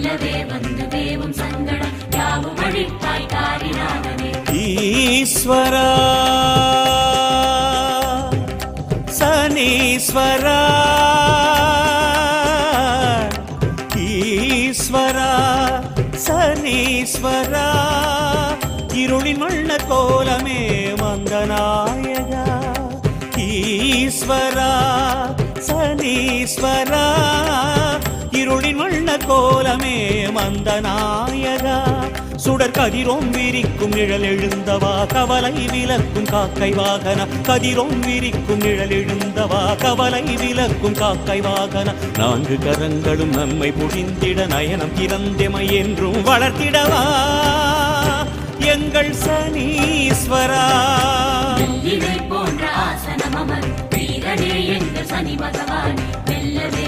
மெல்லவே வந்து வேவும் சங்கடம் யாவும் அழித்தாய் காரிநாதனே. ஈஸ்வரா சனீஸ்வரா ஈஸ்வரா சனீஸ்வரா இருளின் வண்ண கோலமே மந்தநாயகா. ஈஸ்வரா சனீஸ்வரா இருளின் வண்ண கோலமே மந்தநாயகா. சுடர் கதிரோம் விரிக்கும் நிழல் எழுந்தவா கவலை விலக்கும் காக்கை வாகன. கதிரோம் விரிக்கும் நிழல் எழுந்தவா கவலை விலக்கும் காக்கை வாகன. நான்கு கரங்களும் நன்மை புரிந்திட நயனம் திறந்தெமை என்றும் வளர்த்திடவா எங்கள் சனீஸ்வரா. போன்ற ஆசனம் அமர் வீரனே எங்கள் சனி பகவானே மெல்லவே